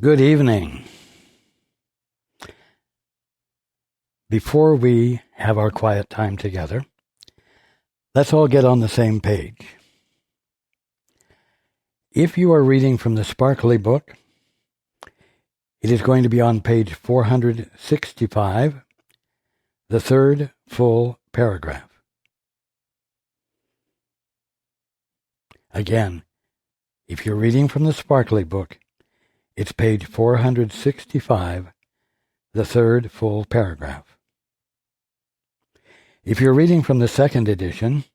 Good evening. Before we have our quiet time together, let's all get on the same page. If you are reading from the Sparkly book, it is going to be on page 465, the third full paragraph. Again, if you're reading from the Sparkly book, it's page 465, the third full paragraph. If you're reading from the second edition,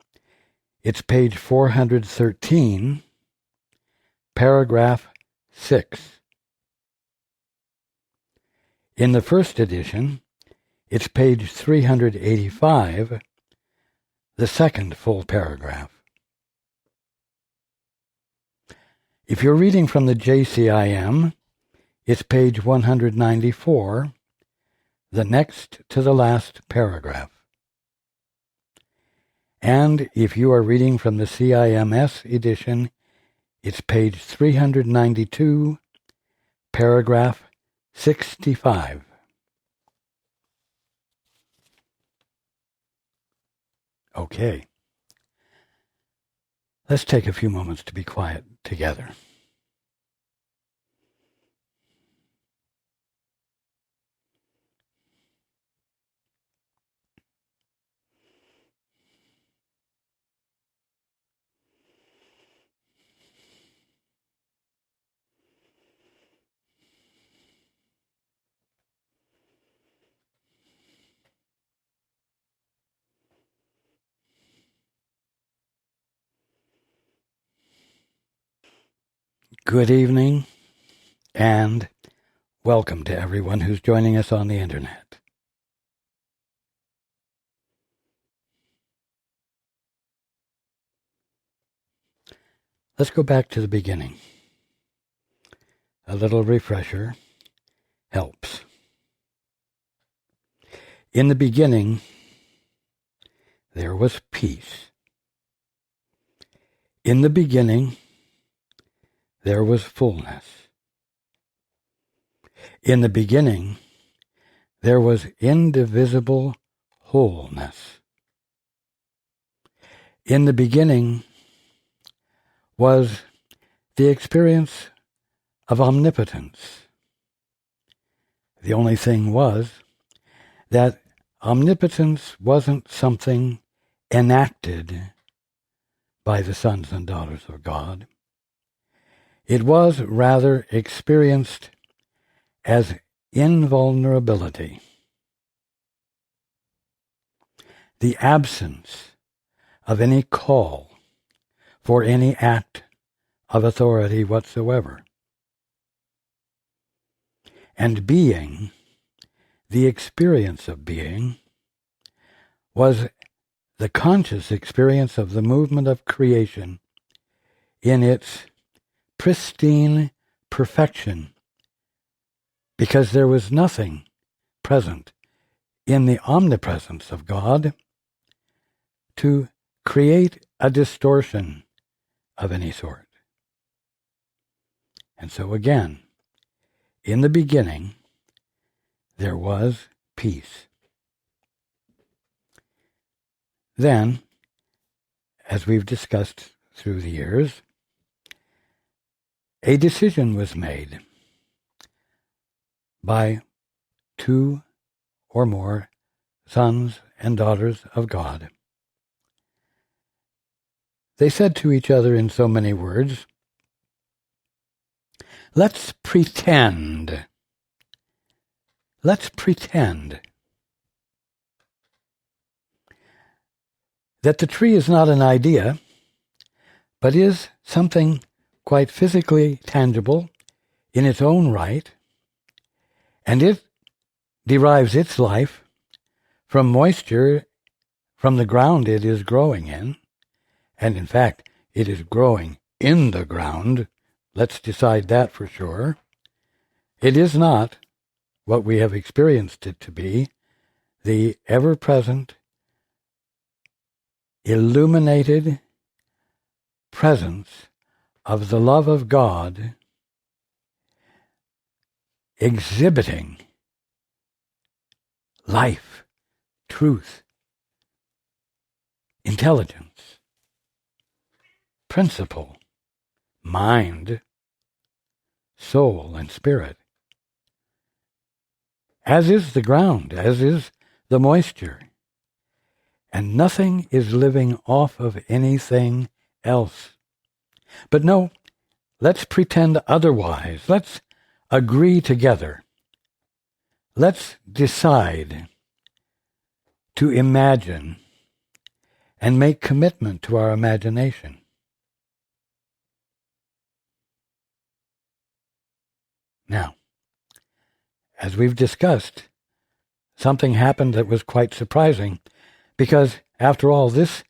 it's page 413, paragraph 6. In the first edition, it's page 385, the second full paragraph. If you're reading from the ACIM, it's page 194, the next to the last paragraph. And if you are reading from the CIMS edition, it's page 392, paragraph 65. Okay. Let's take a few moments to be quiet together. Good evening, and welcome to everyone who's joining us on the internet. Let's go back to the beginning. A little refresher helps. In the beginning, there was peace. In the beginning, there was fullness. In the beginning, there was indivisible wholeness. In the beginning was the experience of omnipotence. The only thing was that omnipotence wasn't something enacted by the sons and daughters of God. It was rather experienced as invulnerability, the absence of any call for any act of authority whatsoever. And being, the experience of being, was the conscious experience of the movement of creation in its pristine perfection, because there was nothing present in the omnipresence of God to create a distortion of any sort. And so again, in the beginning, there was peace. Then, as we've discussed through the years, a decision was made by two or more sons and daughters of God. They said to each other in so many words, let's pretend that the tree is not an idea, but is something quite physically tangible in its own right, and it derives its life from moisture from the ground it is growing in, and in fact, it is growing in the ground. Let's decide that for sure. It is not what we have experienced it to be, the ever-present, illuminated presence of the love of God exhibiting life, truth, intelligence, principle, mind, soul, and spirit, as is the ground, as is the moisture, and nothing is living off of anything else. But no, let's pretend otherwise. Let's agree together. Let's decide to imagine and make commitment to our imagination. Now, as we've discussed, something happened that was quite surprising, because, after all, this,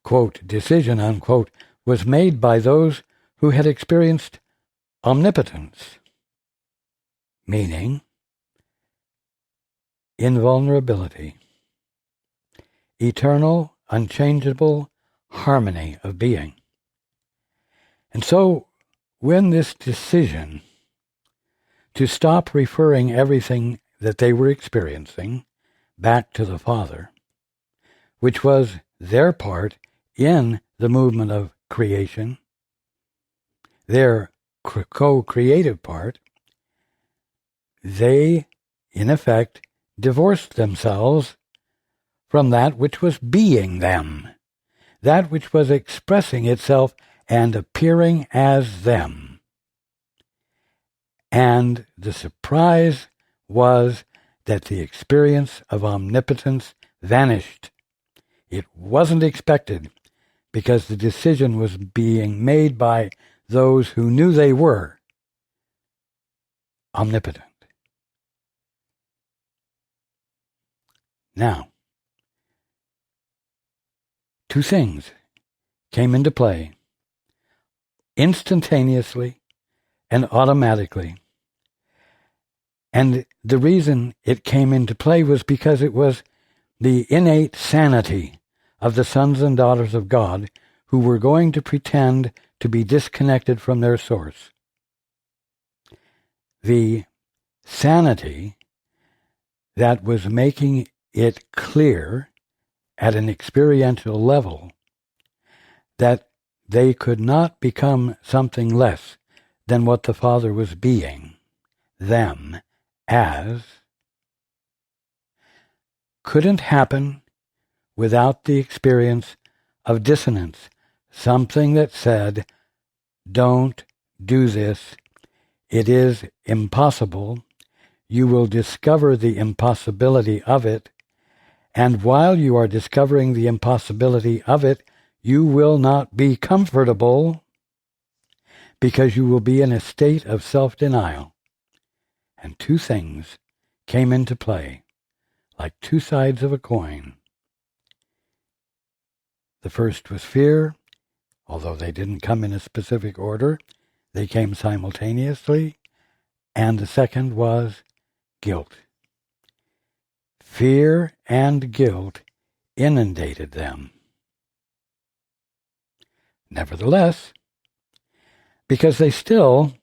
quote, decision, unquote, was made by those who had experienced omnipotence, meaning invulnerability, eternal, unchangeable harmony of being. And so, when this decision to stop referring everything that they were experiencing back to the Father, which was their part in the movement of creation, their co-creative part, they, in effect, divorced themselves from that which was being them, that which was expressing itself and appearing as them. And the surprise was that the experience of omnipotence vanished. It wasn't expected, because the decision was being made by those who knew they were omnipotent. Now, two things came into play instantaneously and automatically. And the reason it came into play was because it was the innate sanity of the sons and daughters of God who were going to pretend to be disconnected from their source. The sanity that was making it clear at an experiential level that they could not become something less than what the Father was being them as, couldn't happen without the experience of dissonance, something that said, don't do this, it is impossible, you will discover the impossibility of it, and while you are discovering the impossibility of it, you will not be comfortable, because you will be in a state of self-denial. And two things came into play, like two sides of a coin. The first was fear, although they didn't come in a specific order, they came simultaneously, and the second was guilt. Fear and guilt inundated them. Nevertheless, because they still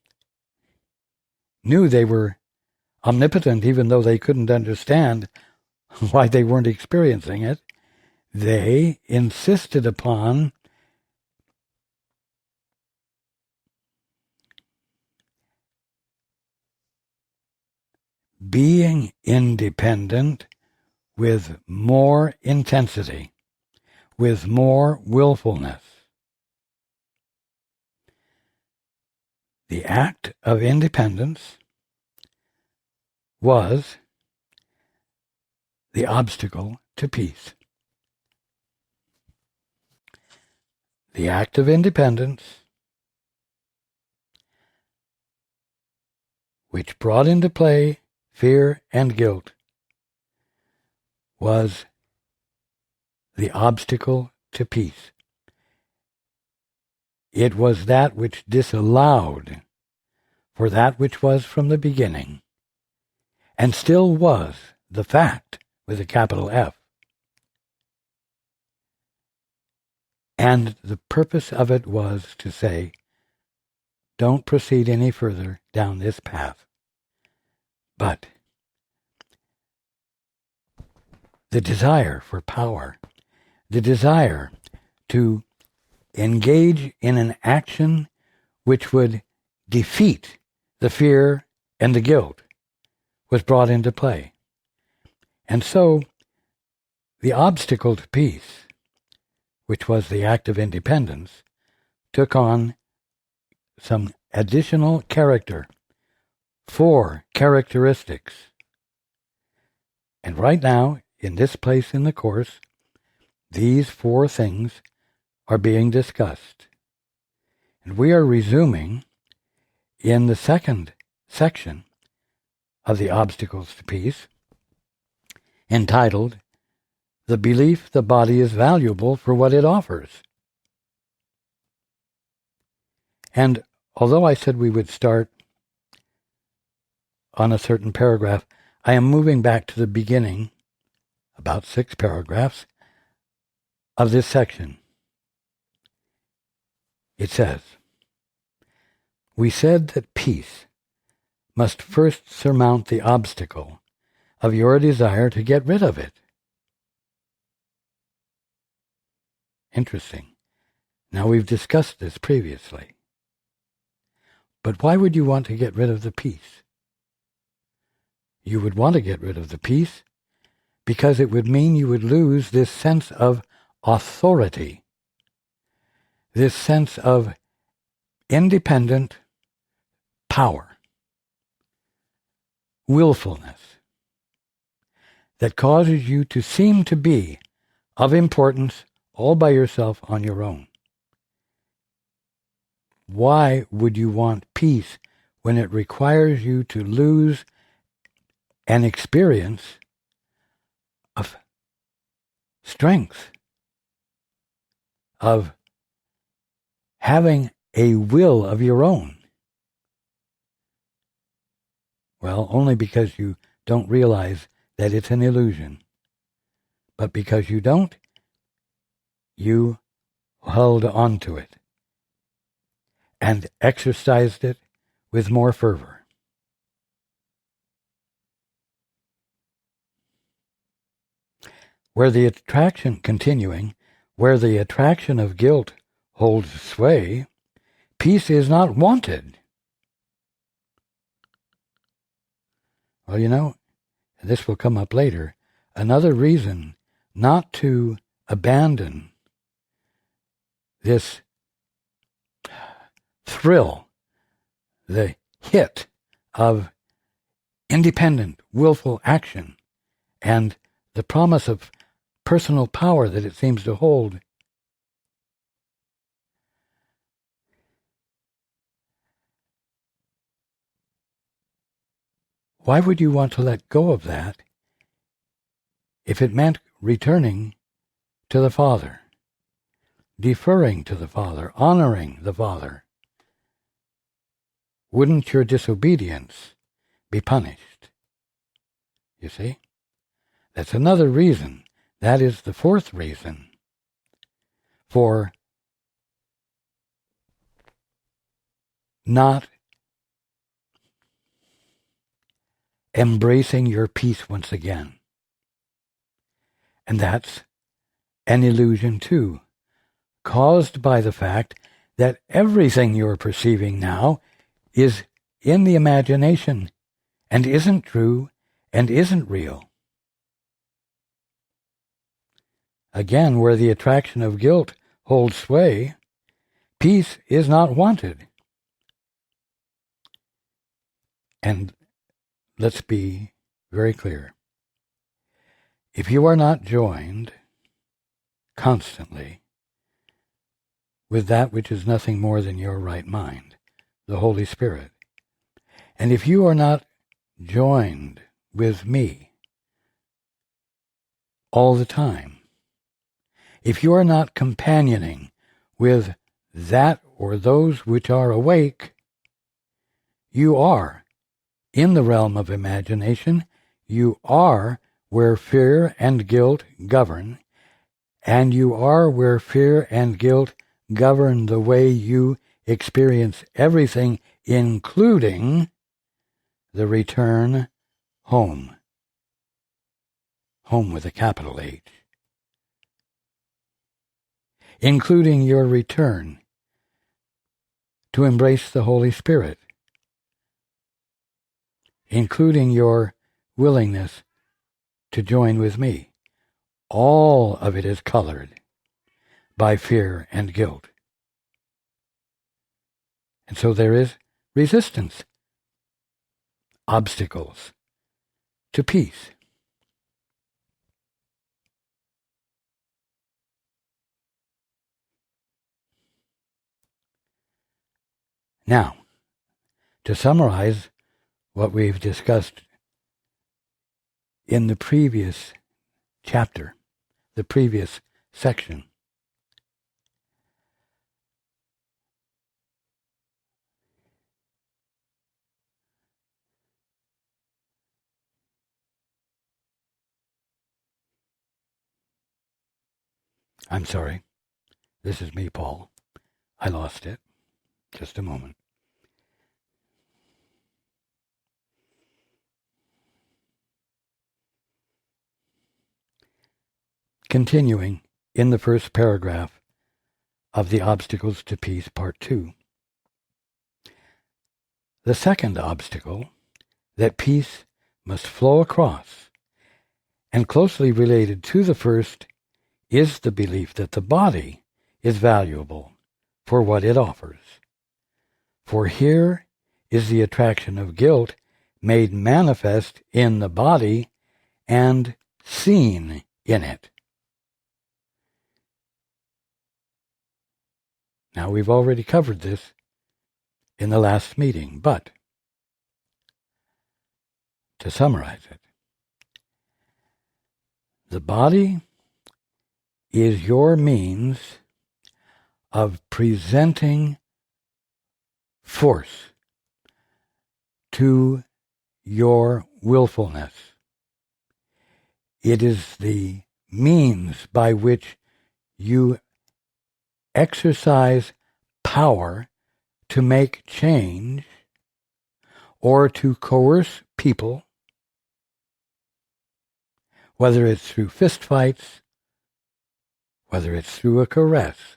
knew they were omnipotent, even though they couldn't understand why they weren't experiencing it, they insisted upon being independent with more intensity, with more willfulness. The act of independence was the obstacle to peace. The act of independence, which brought into play fear and guilt, was the obstacle to peace. It was that which disallowed for that which was from the beginning, and still was the fact with a capital F. And the purpose of it was to say, don't proceed any further down this path. But the desire for power, the desire to engage in an action which would defeat the fear and the guilt was brought into play. And so the obstacle to peace, which was the act of independence, took on some additional character, 4 characteristics. And right now, in this place in the course, these 4 things are being discussed. And we are resuming in the second section of the Obstacles to Peace, entitled, The Belief the Body is Valuable for What It Offers. And although I said we would start on a certain paragraph, I am moving back to the beginning, about 6 paragraphs, of this section. It says, we said that peace must first surmount the obstacle of your desire to get rid of it. Interesting. Now we've discussed this previously. But why would you want to get rid of the peace? You would want to get rid of the peace because it would mean you would lose this sense of authority, this sense of independent power, willfulness, that causes you to seem to be of importance all by yourself on your own. Why would you want peace when it requires you to lose an experience of strength, of having a will of your own? Well, only because you don't realize that it's an illusion. But because you don't, you held on to it and exercised it with more fervor. Where the attraction of guilt holds sway, peace is not wanted. Well, you know, this will come up later, another reason not to abandon this thrill, the hit of independent, willful action, and the promise of personal power that it seems to hold. Why would you want to let go of that if it meant returning to the Father, deferring to the Father, honoring the Father? Wouldn't your disobedience be punished? You see? That's another reason. That is the 4th reason for not embracing your peace once again. And that's an illusion too, caused by the fact that everything you're perceiving now is in the imagination and isn't true and isn't real. Again, where the attraction of guilt holds sway, peace is not wanted. And let's be very clear. If you are not joined constantly with that which is nothing more than your right mind, the Holy Spirit, and if you are not joined with me all the time, if you are not companioning with that or those which are awake, you are in the realm of imagination. You are where fear and guilt govern, and you are where fear and guilt govern the way you experience everything, including the return home. Home with a capital H. Including your return to embrace the Holy Spirit. Including your willingness to join with me. All of it is colored by fear and guilt. And so there is resistance, obstacles to peace. Now, to summarize what we've discussed in the previous chapter, the previous section, I'm sorry, this is me, Paul. I lost it. Just a moment. Continuing in the first paragraph of the Obstacles to Peace, Part 2. The second obstacle that peace must flow across, and closely related to the first, is the belief that the body is valuable for what it offers. For here is the attraction of guilt made manifest in the body and seen in it. Now, we've already covered this in the last meeting, but to summarize it, the body is your means of presenting force to your willfulness. It is the means by which you exercise power to make change or to coerce people, whether it's through fistfights, whether it's through a caress,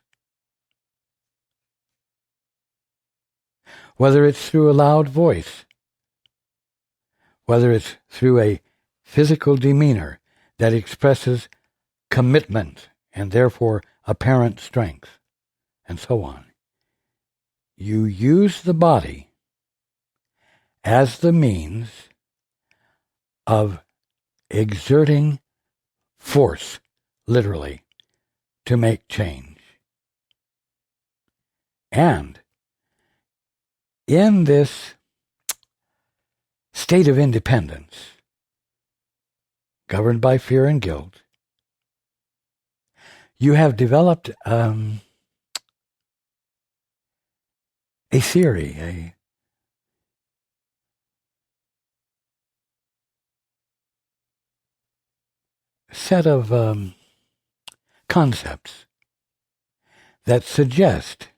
whether it's through a loud voice, whether it's through a physical demeanor that expresses commitment and therefore apparent strength, and so on. You use the body as the means of exerting force, literally, to make change. And in this state of independence, governed by fear and guilt, you have developed a theory, a set of concepts that suggest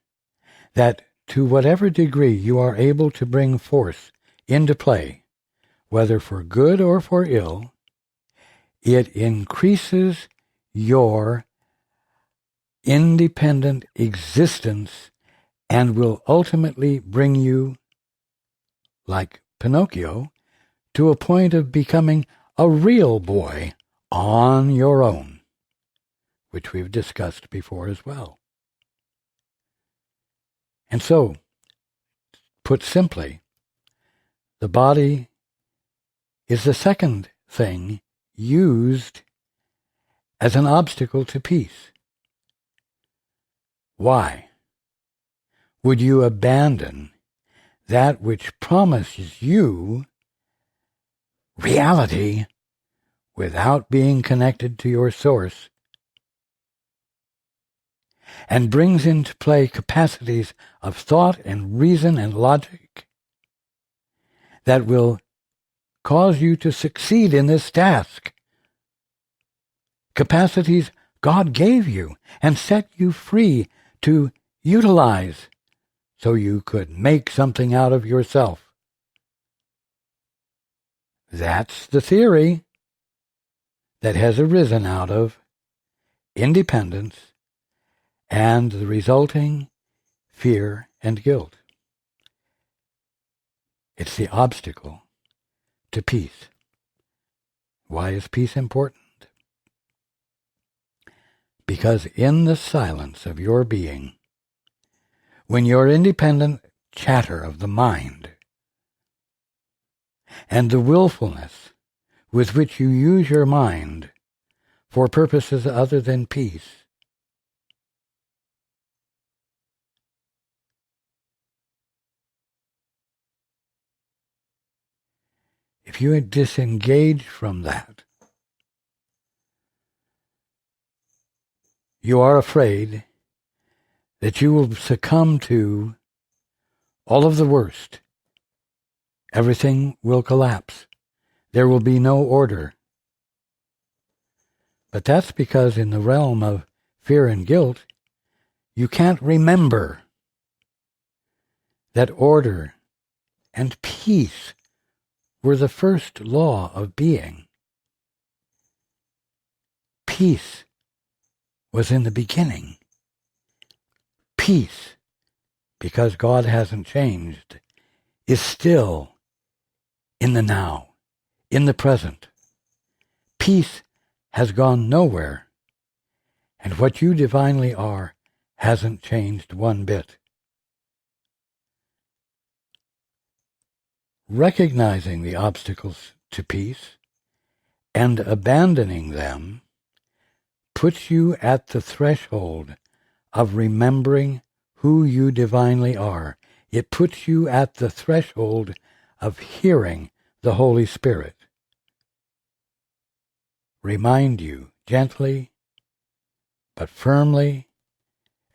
that to whatever degree you are able to bring force into play, whether for good or for ill, it increases your independent existence and will ultimately bring you, like Pinocchio, to a point of becoming a real boy on your own, which we've discussed before as well. And so, put simply, the body is the second thing used as an obstacle to peace. Why would you abandon that which promises you reality without being connected to your source, and brings into play capacities of thought and reason and logic that will cause you to succeed in this task? Capacities God gave you and set you free to utilize so you could make something out of yourself. That's the theory that has arisen out of independence and the resulting fear and guilt. It's the obstacle to peace. Why is peace important? Because in the silence of your being, when your independent chatter of the mind and the willfulness with which you use your mind for purposes other than peace, if you disengage from that, you are afraid that you will succumb to all of the worst. Everything will collapse. There will be no order. But that's because in the realm of fear and guilt, you can't remember that order and peace were the first law of being. Peace was in the beginning. Peace, because God hasn't changed, is still in the now, in the present. Peace has gone nowhere, and what you divinely are hasn't changed one bit. Recognizing the obstacles to peace and abandoning them puts you at the threshold of remembering who you divinely are. It puts you at the threshold of hearing the Holy Spirit remind you gently but firmly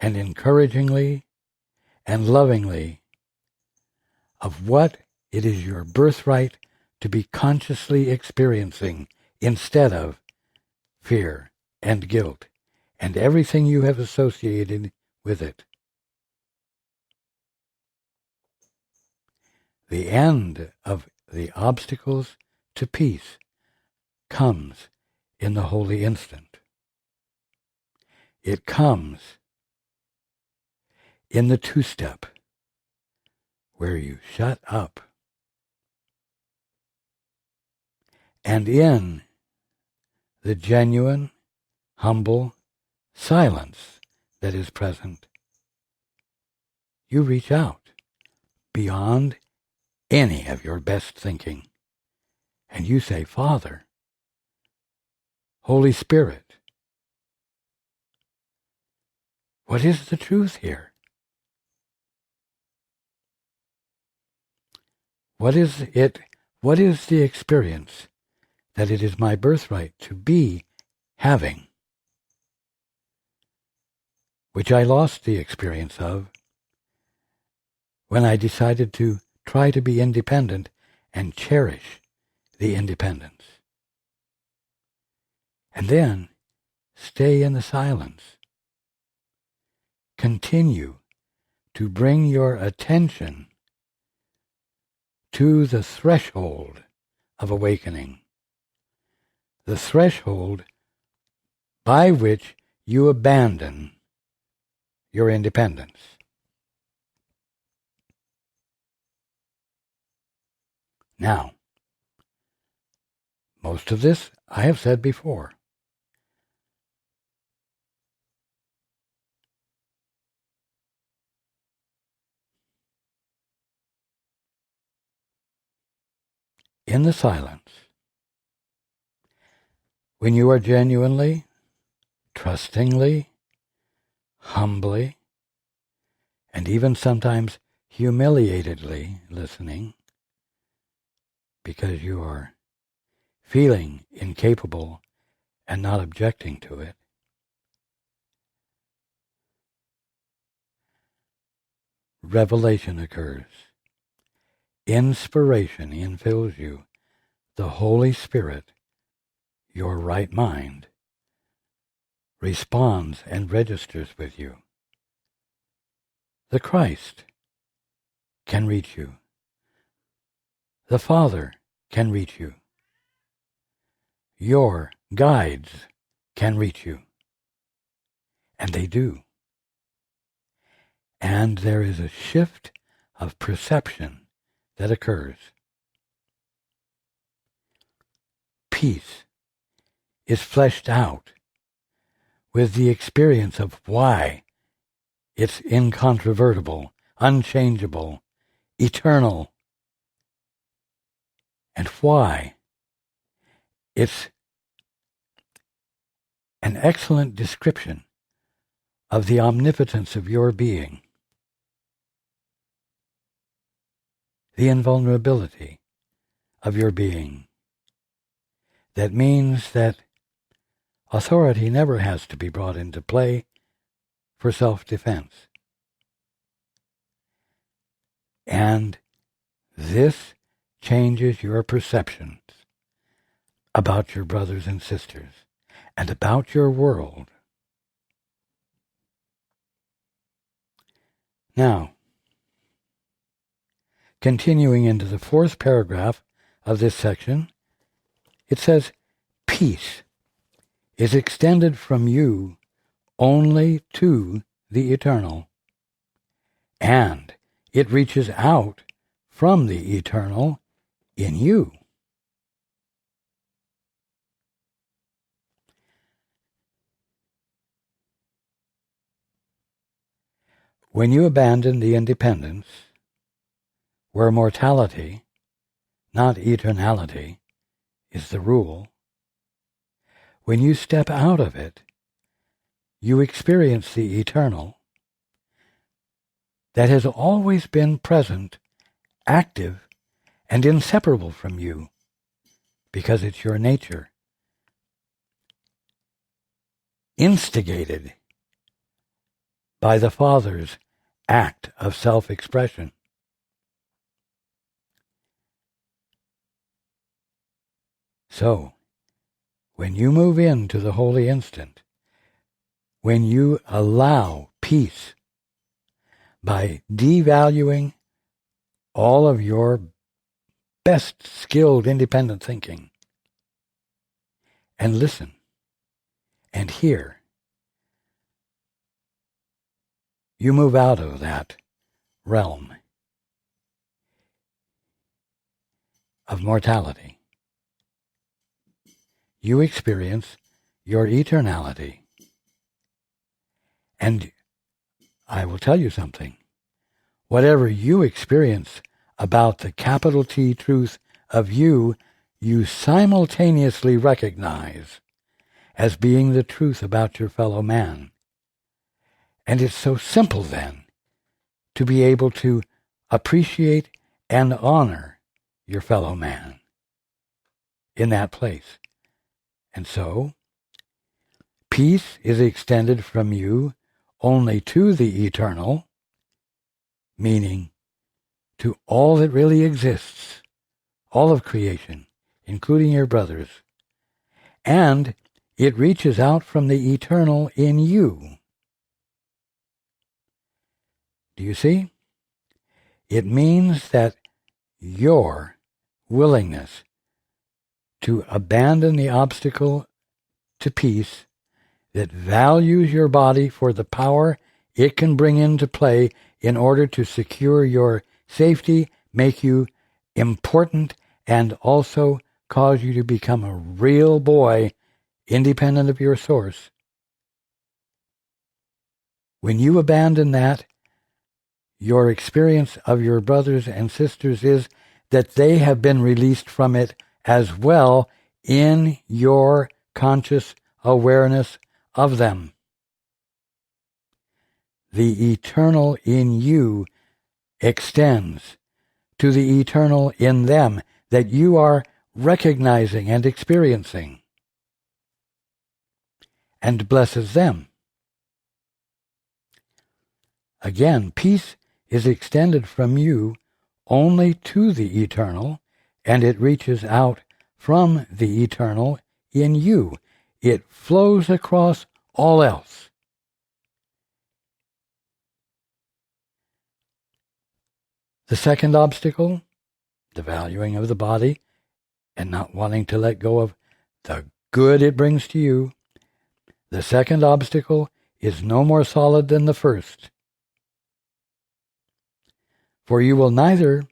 and encouragingly and lovingly of what it is your birthright to be consciously experiencing instead of fear and guilt and everything you have associated with it. The end of the obstacles to peace comes in the holy instant. It comes in the two-step, where you shut up, and in the genuine, humble silence that is present, you reach out beyond any of your best thinking, and you say, Father, Holy Spirit, what is the truth here? What is it? What is the experience that it is my birthright to be having, which I lost the experience of when I decided to try to be independent and cherish the independence? And then stay in the silence. Continue to bring your attention to the threshold of awakening, the threshold by which you abandon your independence. Now, most of this I have said before. In the silence, when you are genuinely, trustingly, humbly, and even sometimes humiliatedly listening, because you are feeling incapable and not objecting to it, revelation occurs. Inspiration infills you. The Holy Spirit, your right mind, responds and registers with you. The Christ can reach you. The Father can reach you. your guides can reach you. And they do. And there is a shift of perception that occurs. Peace is fleshed out with the experience of why it's incontrovertible, unchangeable, eternal, and why it's an excellent description of the omnipotence of your being, the invulnerability of your being. That means that authority never has to be brought into play for self-defense. And this changes your perceptions about your brothers and sisters and about your world. Now, continuing into the fourth paragraph of this section, it says, peace is extended from you only to the eternal, and it reaches out from the eternal in you. When you abandon the independence, where mortality, not eternality, is the rule, when you step out of it, you experience the eternal that has always been present, active, and inseparable from you, because it's your nature, instigated by the Father's act of self-expression. So, when you move into the holy instant, when you allow peace by devaluing all of your best skilled independent thinking, and listen and hear, you move out of that realm of mortality. You experience your eternality. And I will tell you something. Whatever you experience about the capital T truth of you, you simultaneously recognize as being the truth about your fellow man. And it's so simple then to be able to appreciate and honor your fellow man in that place. And so, peace is extended from you only to the eternal, meaning to all that really exists, all of creation, including your brothers, and it reaches out from the eternal in you. Do you see? It means that your willingness to abandon the obstacle to peace that values your body for the power it can bring into play in order to secure your safety, make you important, and also cause you to become a real boy independent of your source. When you abandon that, your experience of your brothers and sisters is that they have been released from it as well in your conscious awareness of them. The eternal in you extends to the eternal in them that you are recognizing and experiencing, and blesses them. Again, peace is extended from you only to the eternal, and it reaches out from the eternal in you. It flows across all else. The second obstacle, the valuing of the body and not wanting to let go of the good it brings to you, the second obstacle is no more solid than the first. For you will neither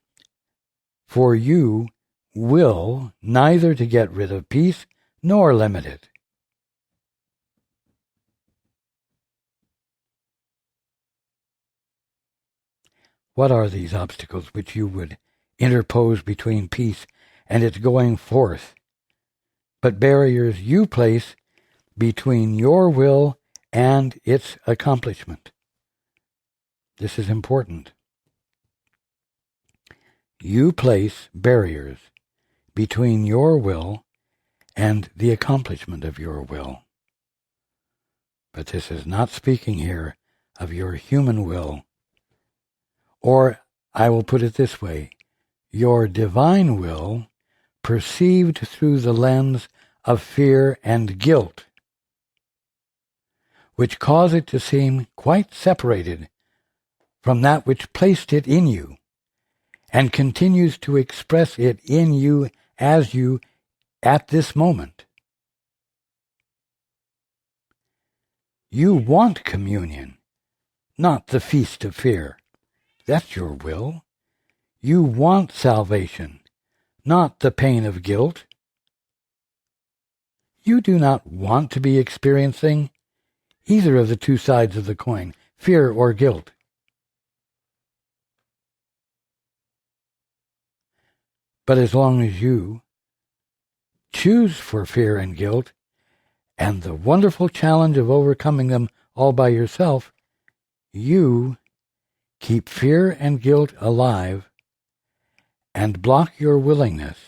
to get rid of peace nor limit it. What are these obstacles which you would interpose between peace and its going forth, but barriers you place between your will and its accomplishment? This is important. You place barriers between your will and the accomplishment of your will. But this is not speaking here of your human will, or I will put it this way, your divine will perceived through the lens of fear and guilt, which cause it to seem quite separated from that which placed it in you, and continues to express it in you as you at this moment. You want communion, not the feast of fear. That's your will. You want salvation, not the pain of guilt. You do not want to be experiencing either of the two sides of the coin, fear or guilt. But as long as you choose for fear and guilt, and the wonderful challenge of overcoming them all by yourself, you keep fear and guilt alive and block your willingness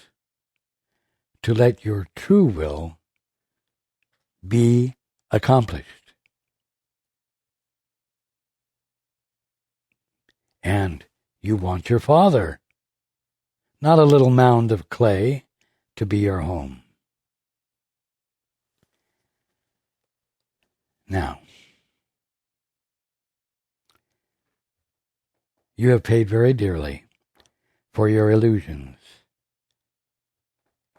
to let your true will be accomplished. And you want your Father, not a little mound of clay, to be your home. Now, you have paid very dearly for your illusions,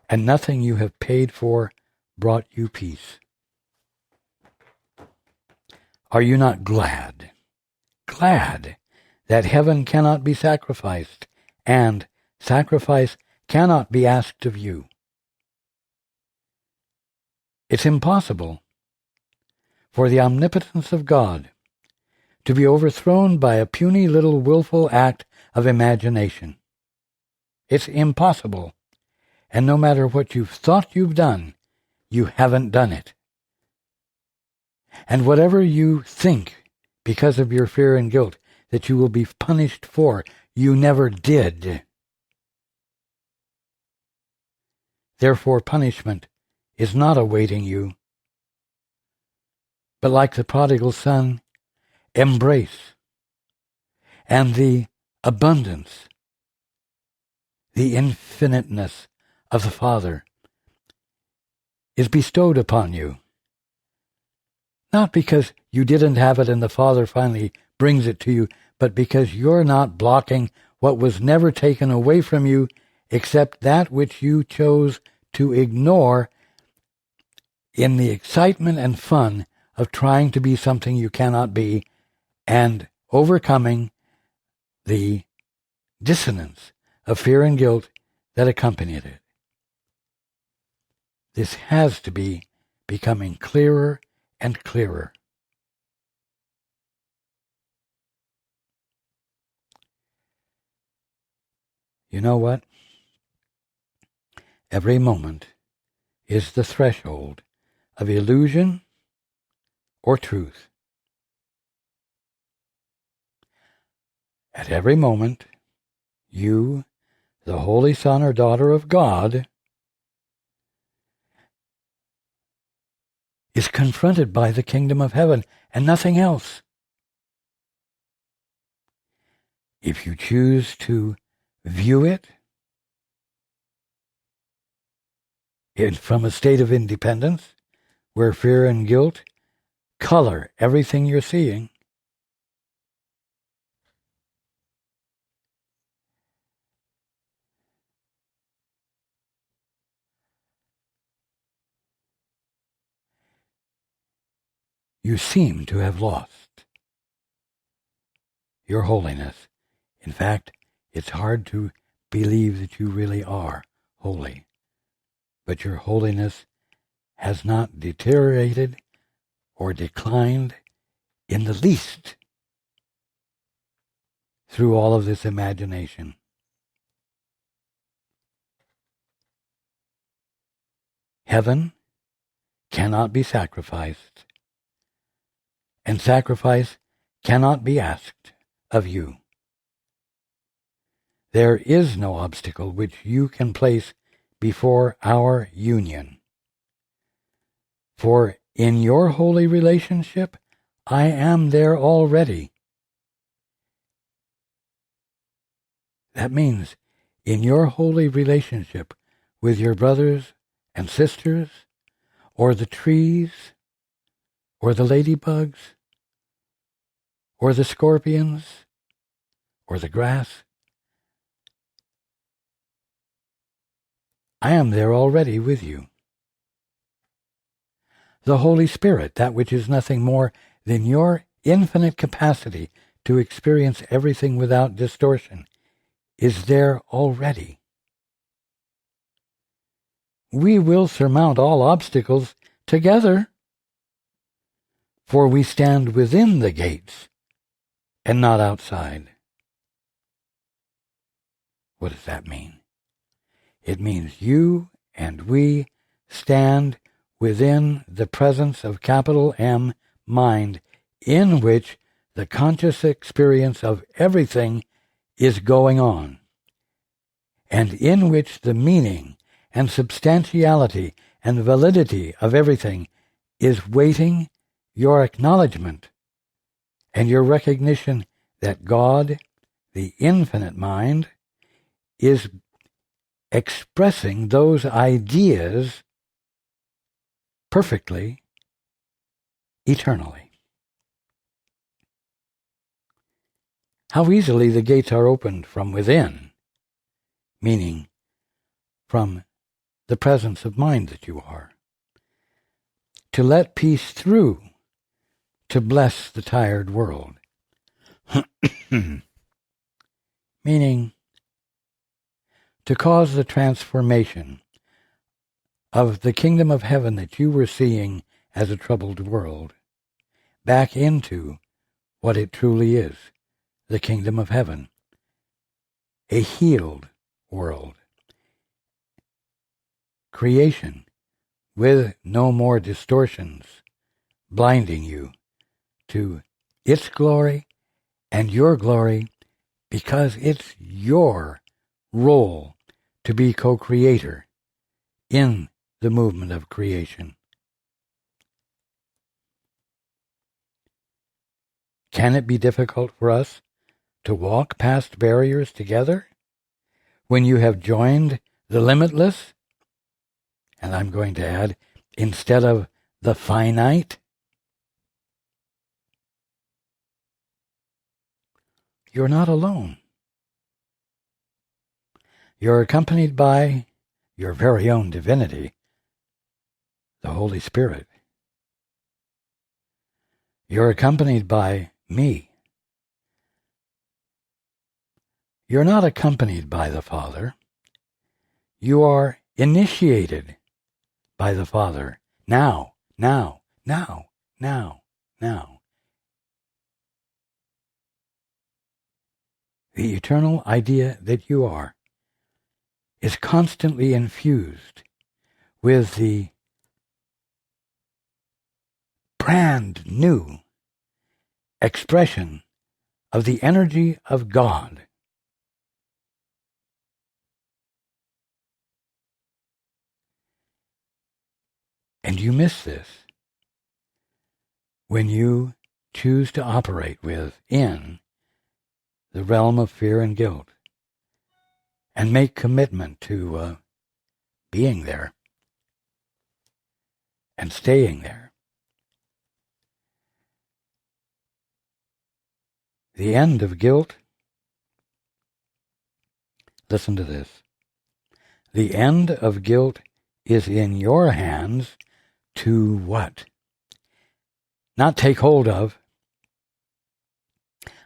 and nothing you have paid for brought you peace. Are you not glad that heaven cannot be sacrificed, and sacrifice cannot be asked of you? It's impossible for the omnipotence of God to be overthrown by a puny little willful act of imagination. It's impossible, and no matter what you've thought you've done, you haven't done it. And whatever you think, because of your fear and guilt, that you will be punished for, you never did. Therefore, punishment is not awaiting you, but like the prodigal son, embrace, and the abundance, the infiniteness of the Father is bestowed upon you. Not because you didn't have it and the Father finally brings it to you, but because you're not blocking what was never taken away from you except that which you chose to ignore in the excitement and fun of trying to be something you cannot be and overcoming the dissonance of fear and guilt that accompanied it. This has to be becoming clearer and clearer. You know what? Every moment is the threshold of illusion or truth. At every moment, you, the Holy Son or Daughter of God, is confronted by the kingdom of heaven and nothing else. If you choose to view it from a state of independence, where fear and guilt color everything you're seeing, you seem to have lost your holiness. In fact, it's hard to believe that you really are holy. But your holiness has not deteriorated or declined in the least through all of this imagination. Heaven cannot be sacrificed, and sacrifice cannot be asked of you. There is no obstacle which you can place before our union. For in your holy relationship, I am there already. That means in your holy relationship with your brothers and sisters, or the trees, or the ladybugs, or the scorpions, or the grass, I am there already with you. The Holy Spirit, that which is nothing more than your infinite capacity to experience everything without distortion, is there already. We will surmount all obstacles together, for we stand within the gates and not outside. What does that mean? It means you and we stand within the presence of capital M mind, in which the conscious experience of everything is going on, and in which the meaning and substantiality and validity of everything is waiting your acknowledgement and your recognition that God, the infinite mind, is expressing those ideas perfectly, eternally. How easily the gates are opened from within, meaning from the presence of mind that you are, to let peace through, to bless the tired world. Meaning, to cause the transformation of the kingdom of heaven that you were seeing as a troubled world back into what it truly is, the kingdom of heaven, a healed world, creation with no more distortions blinding you to its glory and your glory, because it's your role to be co-creator in the movement of creation. Can it be difficult for us to walk past barriers together when you have joined the limitless, and I'm going to add, instead of the finite? You're not alone. You're accompanied by your very own divinity, the Holy Spirit. You're accompanied by me. You're not accompanied by the Father. You are initiated by the Father. Now. The eternal idea that you are is constantly infused with the brand new expression of the energy of God. And you miss this when you choose to operate within the realm of fear and guilt and make commitment to being there and staying there. The end of guilt, listen to this, the end of guilt is in your hands to what? not take hold of,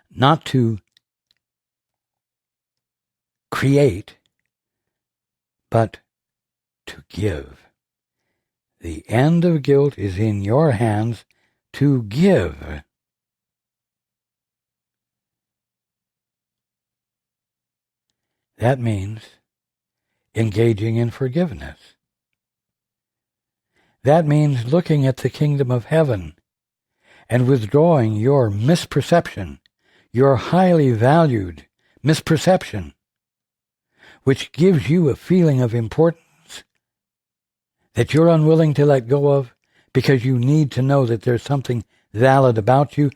not to create, but to give. The end of guilt is in your hands to give. That means engaging in forgiveness. That means looking at the kingdom of heaven and withdrawing your misperception, your highly valued misperception, which gives you a feeling of importance that you're unwilling to let go of because you need to know that there's something valid about you,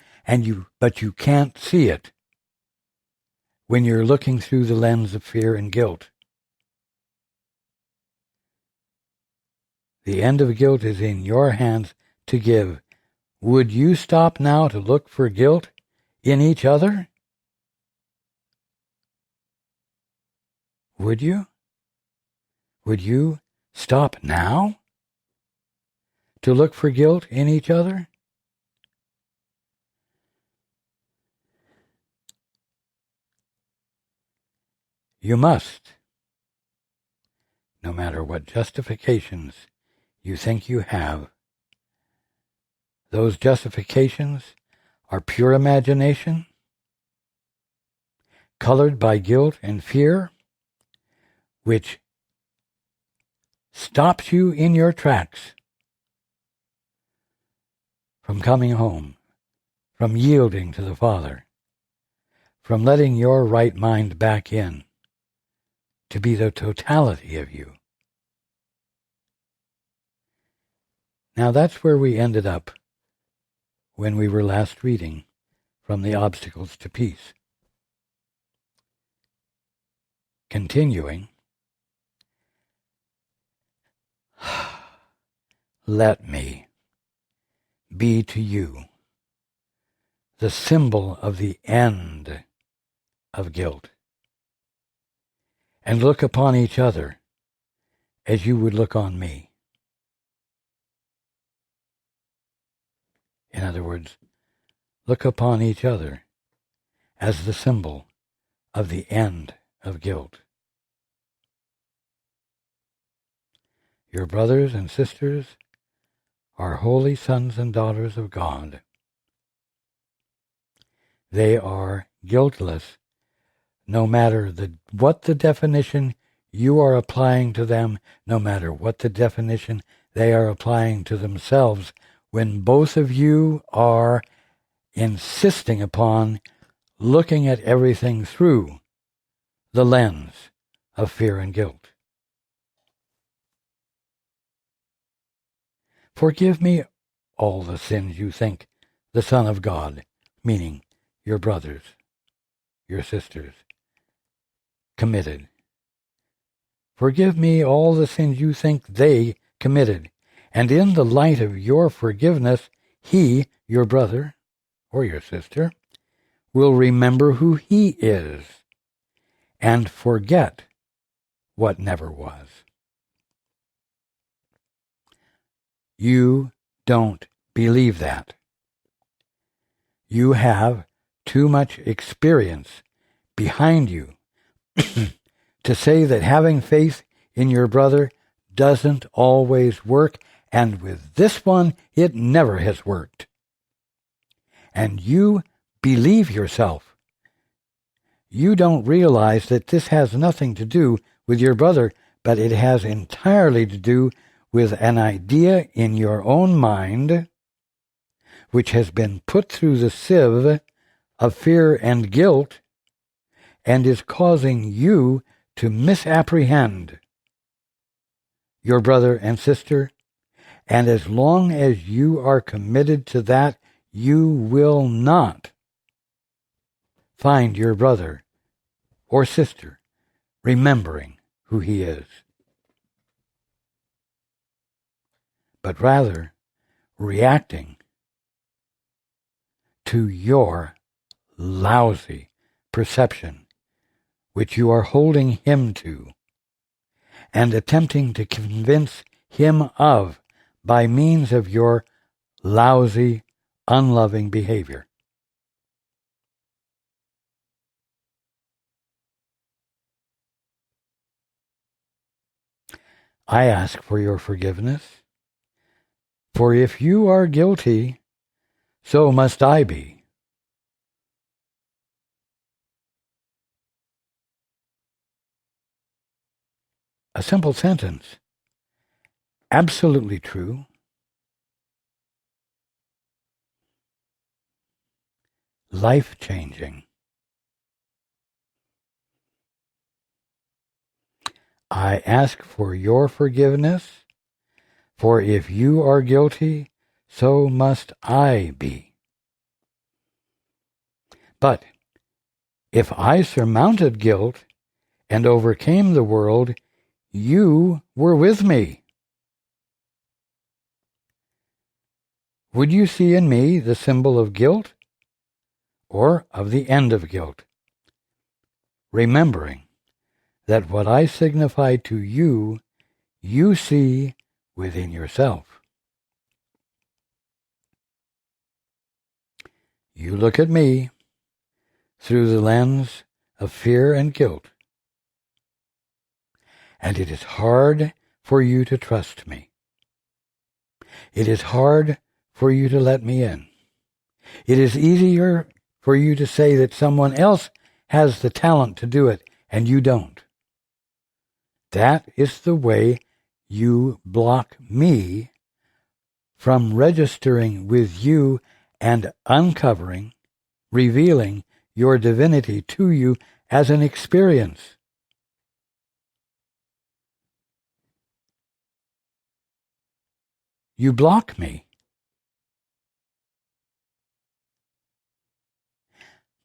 but you can't see it when you're looking through the lens of fear and guilt. The end of guilt is in your hands to give. Would you stop now to look for guilt in each other? Would you? Would you stop now to look for guilt in each other? You must, no matter what justifications you think you have. Those justifications are pure imagination, colored by guilt and fear, which stops you in your tracks from coming home, from yielding to the Father, from letting your right mind back in to be the totality of you. Now that's where we ended up when we were last reading From the Obstacles to Peace. Continuing, let me be to you the symbol of the end of guilt, and look upon each other as you would look on me. In other words, look upon each other as the symbol of the end of guilt. Your brothers and sisters are holy sons and daughters of God. They are guiltless, no matter what the definition you are applying to them, no matter what the definition they are applying to themselves, when both of you are insisting upon looking at everything through the lens of fear and guilt. Forgive me all the sins you think the Son of God, meaning your brothers, your sisters, committed. Forgive me all the sins you think they committed, and in the light of your forgiveness, he, your brother or your sister, will remember who he is and forget what never was. You don't believe that. You have too much experience behind you to say that having faith in your brother doesn't always work, and with this one, it never has worked. And you believe yourself. You don't realize that this has nothing to do with your brother, but it has entirely to do with an idea in your own mind which has been put through the sieve of fear and guilt and is causing you to misapprehend your brother and sister. And as long as you are committed to that, you will not find your brother or sister remembering who he is, but rather reacting to your lousy perception, which you are holding him to, and attempting to convince him of by means of your lousy, unloving behavior. I ask for your forgiveness, for if you are guilty, so must I be. A simple sentence, absolutely true, life-changing. I ask for your forgiveness, for if you are guilty, so must I be. But if I surmounted guilt and overcame the world, you were with me. Would you see in me the symbol of guilt or of the end of guilt? Remembering that what I signify to you, you see within yourself. You look at me through the lens of fear and guilt, and it is hard for you to trust me. It is hard for you to let me in. It is easier for you to say that someone else has the talent to do it and you don't. That is the way you block me from registering with you and uncovering, revealing your divinity to you as an experience. You block me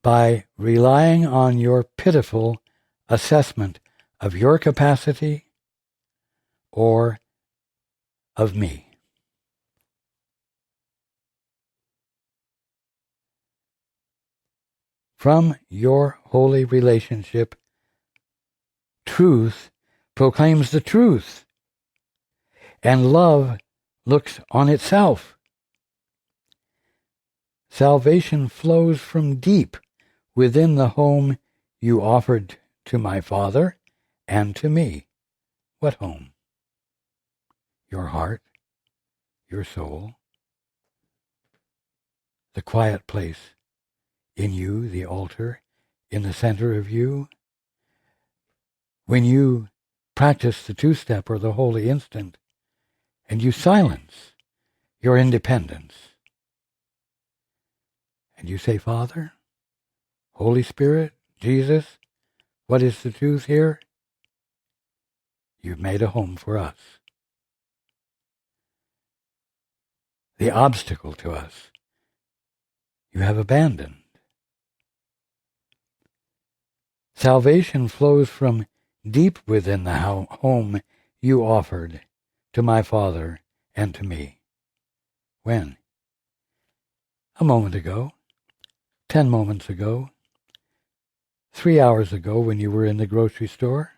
by relying on your pitiful assessment of your capacity or of me. From your holy relationship, truth proclaims the truth, and love looks on itself. Salvation flows from deep within the home you offered to my Father and to me. What home? Your heart, your soul, the quiet place in you, the altar, in the center of you. When you practice the two-step or the holy instant, and you silence your independence, and you say, Father, Holy Spirit, Jesus, what is the truth here? You've made a home for us. The obstacle to us, you have abandoned. Salvation flows from deep within the home you offered to my Father and to me. When? A moment ago, 10 moments ago, 3 hours ago when you were in the grocery store,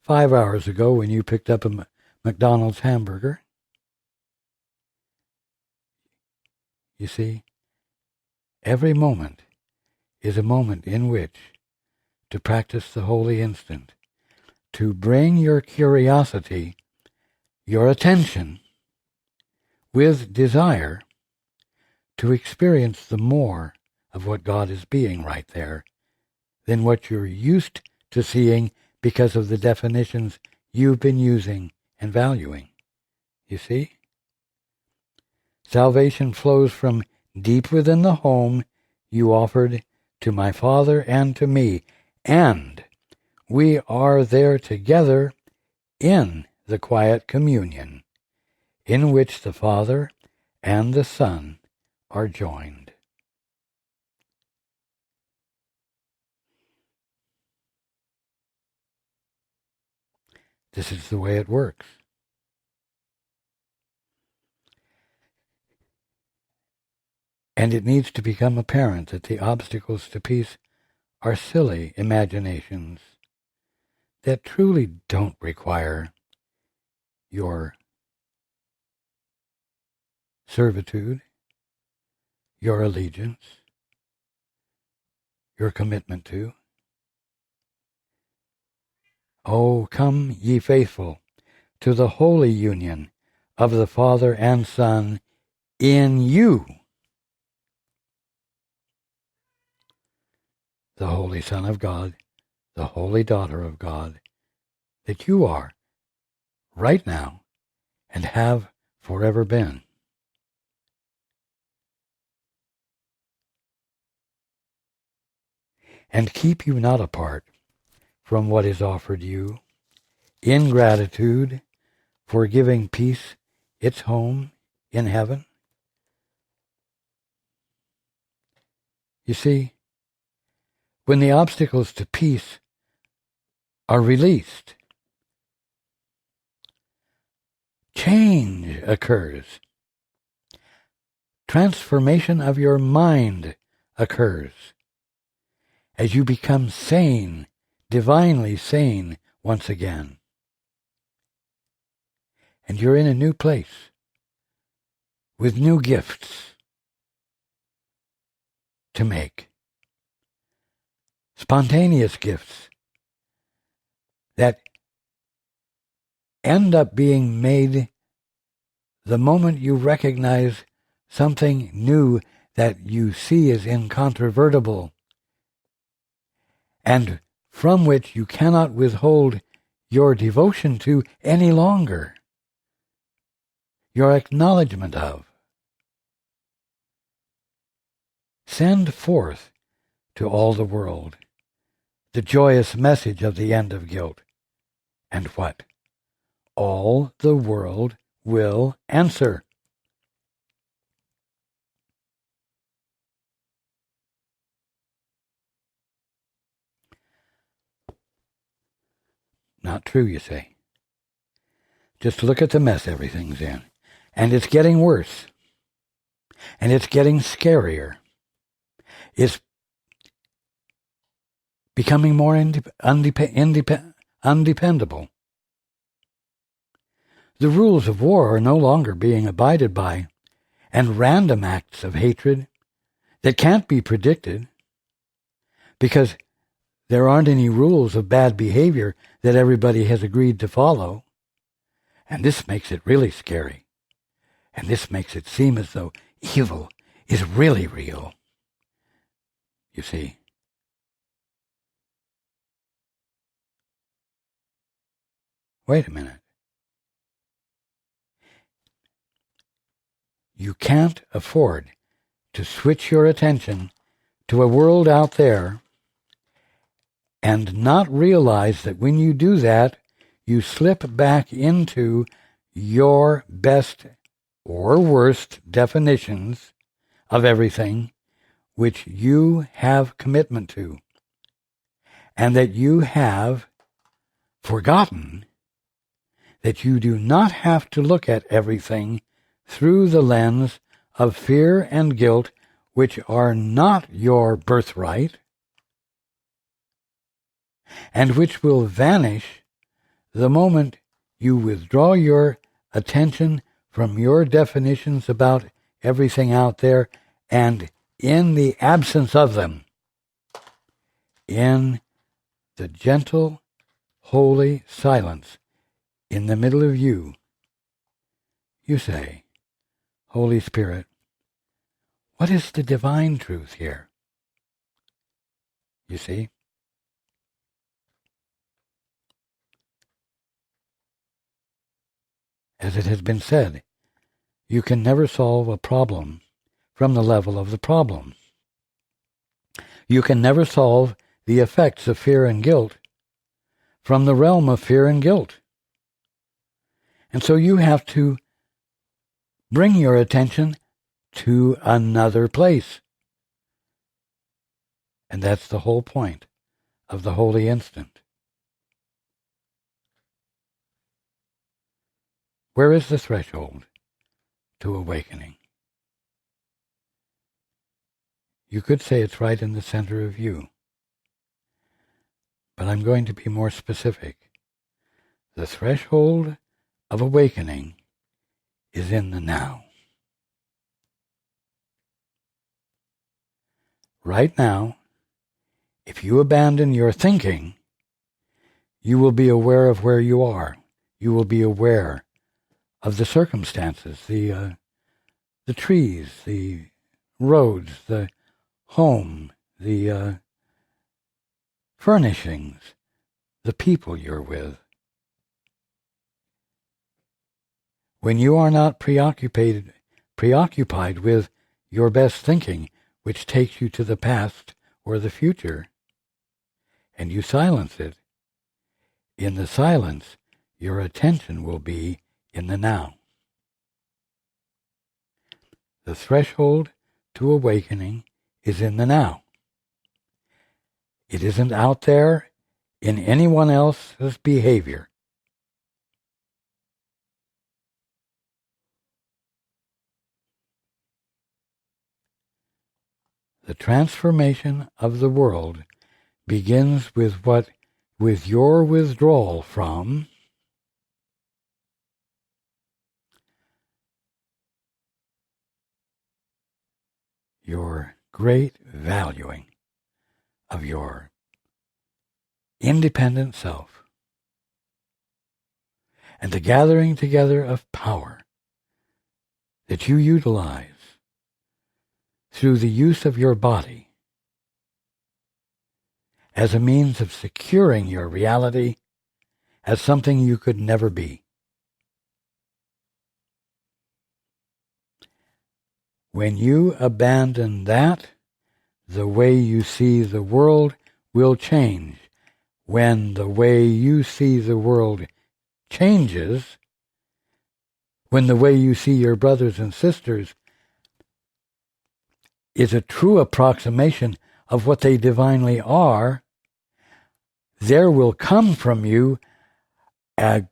5 hours ago when you picked up a McDonald's hamburger. You see, every moment is a moment in which to practice the holy instant, to bring your curiosity, your attention, with desire to experience the more of what God is being right there than what you're used to seeing because of the definitions you've been using and valuing. You see? Salvation flows from deep within the home you offered to my Father and to me, and we are there together in the quiet communion in which the Father and the Son are joined. This is the way it works. And it needs to become apparent that the obstacles to peace are silly imaginations that truly don't require your servitude, your allegiance, your commitment to. O come, ye faithful, to the holy union of the Father and Son in you, the Holy Son of God, the Holy Daughter of God, that you are right now and have forever been. And keep you not apart from what is offered you, in gratitude for giving peace its home in heaven. You see, when the obstacles to peace are released, change occurs. Transformation of your mind occurs as you become sane, divinely sane once again. And you're in a new place with new gifts to make. Spontaneous gifts that end up being made the moment you recognize something new that you see as incontrovertible and from which you cannot withhold your devotion to any longer, your acknowledgement of. Send forth to all the world the joyous message of the end of guilt. And what? All the world will answer. Not true, you say. Just look at the mess everything's in. And it's getting worse. And it's getting scarier. It's becoming more undependable. The rules of war are no longer being abided by, and random acts of hatred that can't be predicted because there aren't any rules of bad behavior that everybody has agreed to follow. And this makes it really scary. And this makes it seem as though evil is really real. You see. Wait a minute. You can't afford to switch your attention to a world out there and not realize that when you do that, you slip back into your best or worst definitions of everything which you have commitment to, and that you have forgotten that you do not have to look at everything through the lens of fear and guilt, which are not your birthright, and which will vanish the moment you withdraw your attention from your definitions about everything out there, and in the absence of them, in the gentle, holy silence in the middle of you, you say, Holy Spirit, what is the divine truth here? You see? As it has been said, you can never solve a problem from the level of the problem. You can never solve the effects of fear and guilt from the realm of fear and guilt. And so you have to bring your attention to another place. And that's the whole point of the holy instant. Where is the threshold to awakening? You could say it's right in the center of you. But I'm going to be more specific. The threshold of awakening is in the now. right now, if you abandon your thinking, you will be aware of where you are. You will be aware of the circumstances, the trees, the roads, the home, the furnishings, the people you're with. When you are not preoccupied with your best thinking, which takes you to the past or the future, and you silence it, in the silence, your attention will be in the now. The threshold to awakening is in the now. It isn't out there in anyone else's behavior. The transformation of the world begins with your withdrawal from your great valuing of your independent self and the gathering together of power that you utilize through the use of your body as a means of securing your reality as something you could never be. When you abandon that, the way you see the world will change. When the way you see the world changes, when the way you see your brothers and sisters is a true approximation of what they divinely are, there will come from you a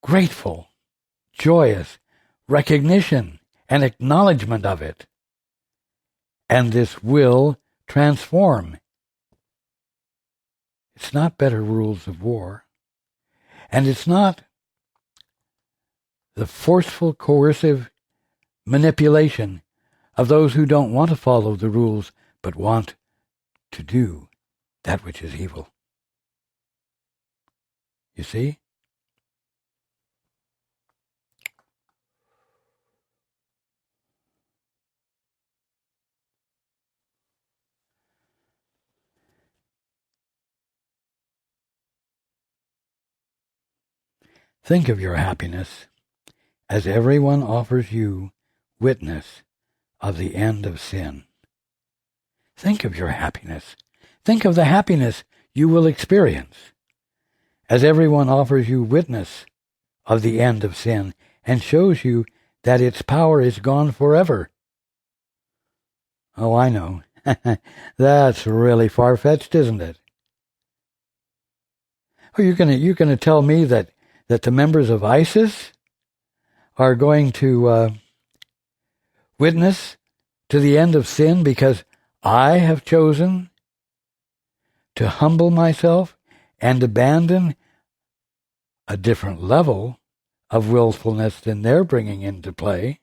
grateful, joyous recognition and acknowledgement of it. And this will transform. It's not better rules of war. And it's not the forceful, coercive manipulation of those who don't want to follow the rules but want to do that which is evil. You see? Think of your happiness as everyone offers you witness of the end of sin. Think of your happiness. Think of the happiness you will experience as everyone offers you witness of the end of sin and shows you that its power is gone forever. Oh, I know. That's really far-fetched, isn't it? Oh, you're gonna tell me that the members of ISIS are going to witness to the end of sin because I have chosen to humble myself and abandon a different level of willfulness than they're bringing into play?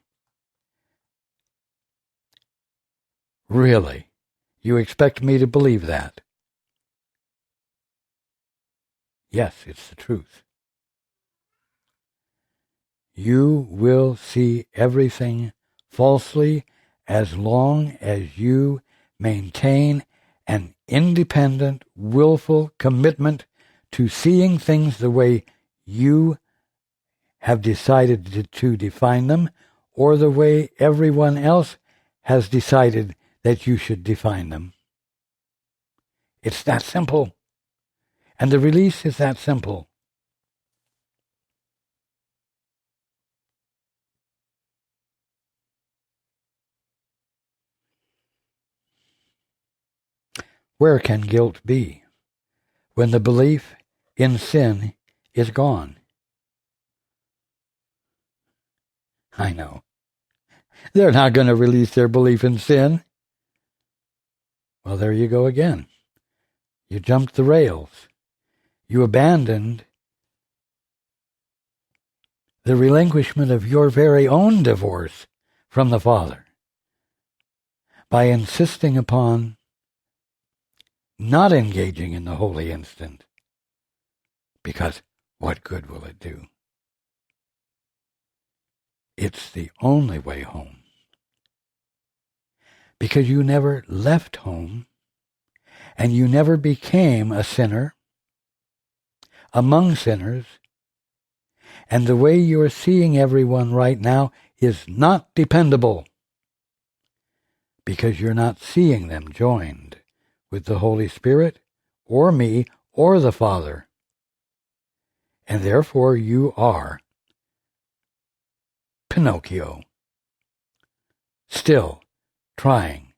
Really? You expect me to believe that? Yes, it's the truth. You will see everything falsely as long as you maintain an independent, willful commitment to seeing things the way you have decided to define them, or the way everyone else has decided that you should define them. It's that simple. And the release is that simple. Where can guilt be when the belief in sin is gone? I know. They're not going to release their belief in sin. Well, there you go again. You jumped the rails. You abandoned the relinquishment of your very own divorce from the Father by insisting upon not engaging in the holy instant. Because what good will it do? It's the only way home. Because you never left home, and you never became a sinner among sinners, and the way you're seeing everyone right now is not dependable, because you're not seeing them joined with the Holy Spirit, or me, or the Father. And therefore you are Pinocchio, still trying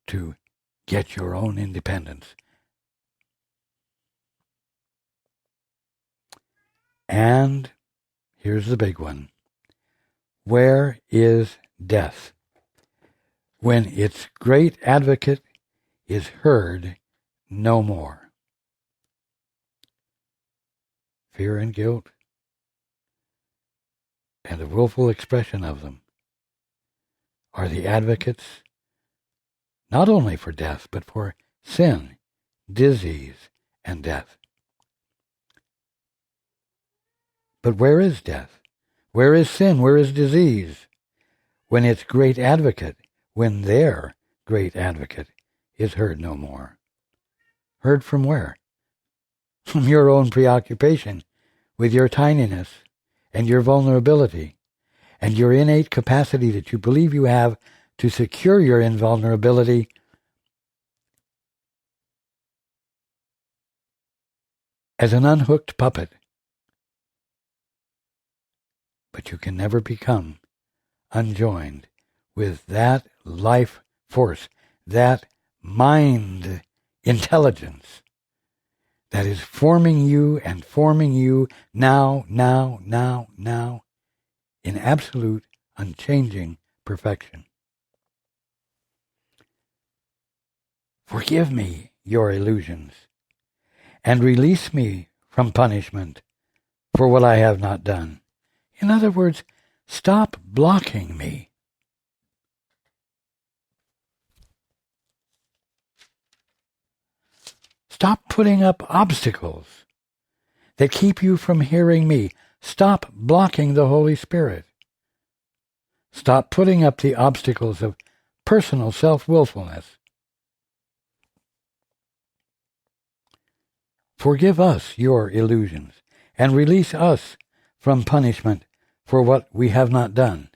to get your own independence. And here's the big one. Where is death when its great advocate is heard no more? Fear and guilt, and the willful expression of them, are the advocates not only for death, but for sin, disease, and death. But where is death? Where is sin? Where is disease? When its great advocate, when their great advocate is heard no more. Heard from where? From your own preoccupation with your tininess and your vulnerability and your innate capacity that you believe you have to secure your invulnerability as an unhooked puppet. But you can never become unjoined with that life force, that mind intelligence that is forming you and forming you now, in absolute, unchanging perfection. Forgive me your illusions, and release me from punishment for what I have not done. In other words, stop blocking me. Stop putting up obstacles that keep you from hearing me. Stop blocking the Holy Spirit. Stop putting up the obstacles of personal self-willfulness. Forgive us your illusions, and release us from punishment for what we have not done.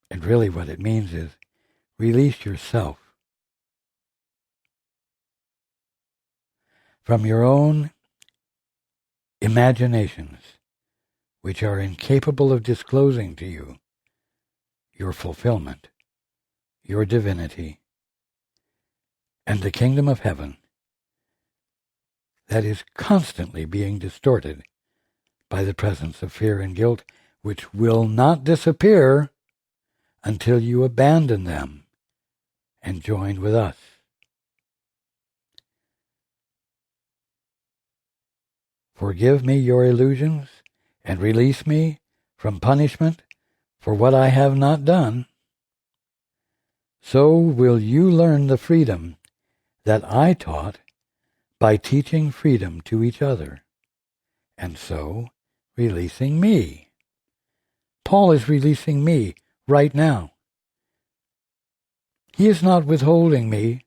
And really what it means is, release yourself from your own imaginations, which are incapable of disclosing to you your fulfillment, your divinity, and the kingdom of heaven that is constantly being distorted by the presence of fear and guilt, which will not disappear until you abandon them and join with us. Forgive me your illusions, and release me from punishment for what I have not done. So will you learn the freedom that I taught by teaching freedom to each other, and so releasing me. Paul is releasing me right now. He is not withholding me.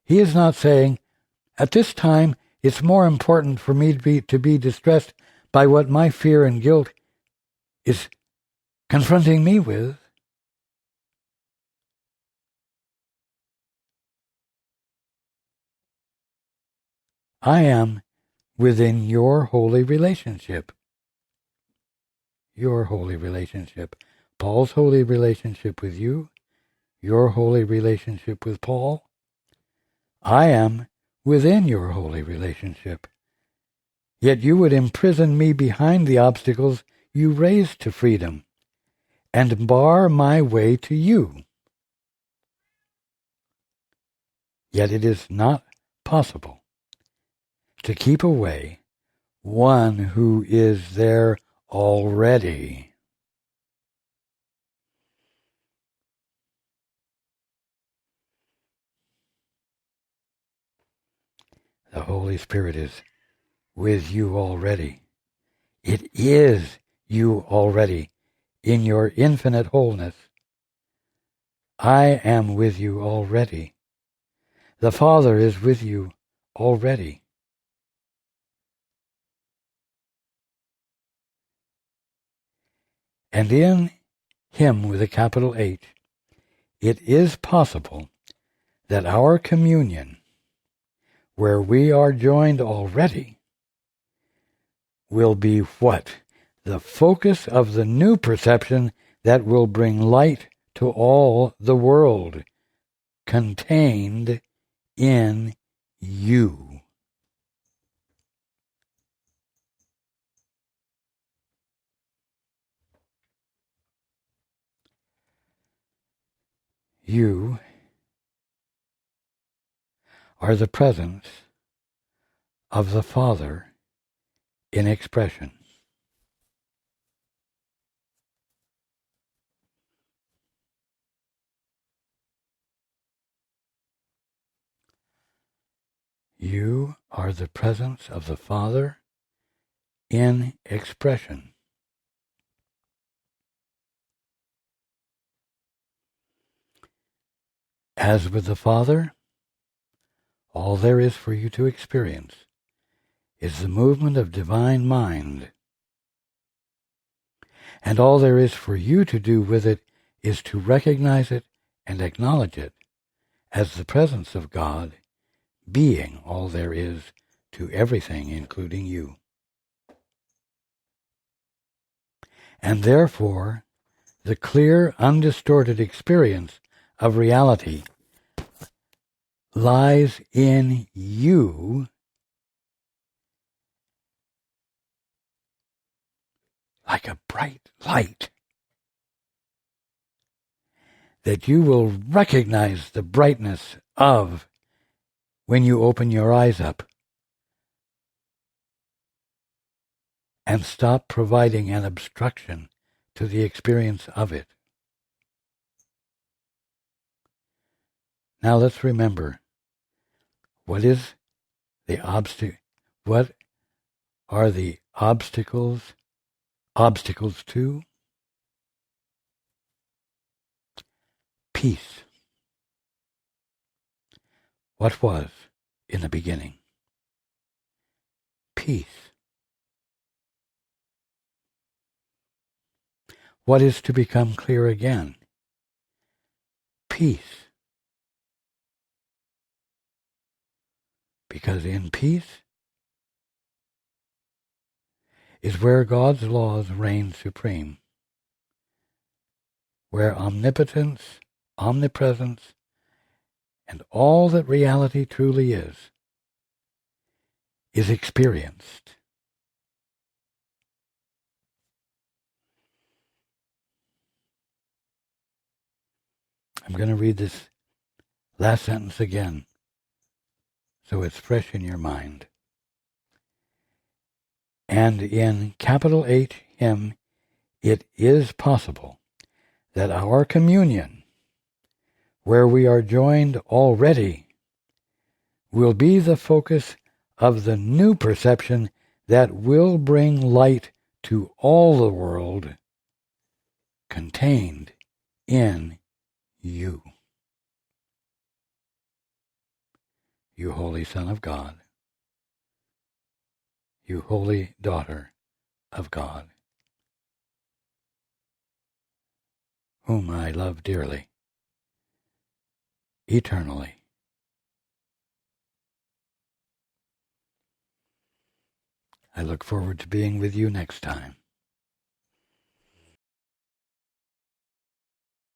He is not saying, at this time, it's more important for me to be distressed by what my fear and guilt is confronting me with. I am within your holy relationship. Your holy relationship. Paul's holy relationship with you. Your holy relationship with Paul. I am within your holy relationship. Yet you would imprison me behind the obstacles you raised to freedom, and bar my way to you. Yet it is not possible to keep away one who is there already. The Holy Spirit is with you already. It is you already in your infinite wholeness. I am with you already. The Father is with you already. And in Him with a capital H, it is possible that our communion, where we are joined already, will be what? The focus of the new perception that will bring light to all the world, contained in you. You are the presence of the Father in expression. You are the presence of the Father in expression. As with the Father, all there is for you to experience is the movement of divine mind. And all there is for you to do with it is to recognize it and acknowledge it as the presence of God, being all there is to everything, including you. And therefore, the clear, undistorted experience of reality lies in you like a bright light, that you will recognize the brightness of when you open your eyes up and stop providing an obstruction to the experience of it. Now let's remember, what is the what are the obstacles to? Peace. What was in the beginning? Peace. What is to become clear again? Peace. Because in peace is where God's laws reign supreme, where omnipotence, omnipresence, and all that reality truly is experienced. I'm going to read this last sentence again, so it's fresh in your mind. And in capital H, Him, it is possible that our communion, where we are joined already, will be the focus of the new perception that will bring light to all the world, contained in you. You holy Son of God, you holy daughter of God, whom I love dearly, eternally. I look forward to being with you next time.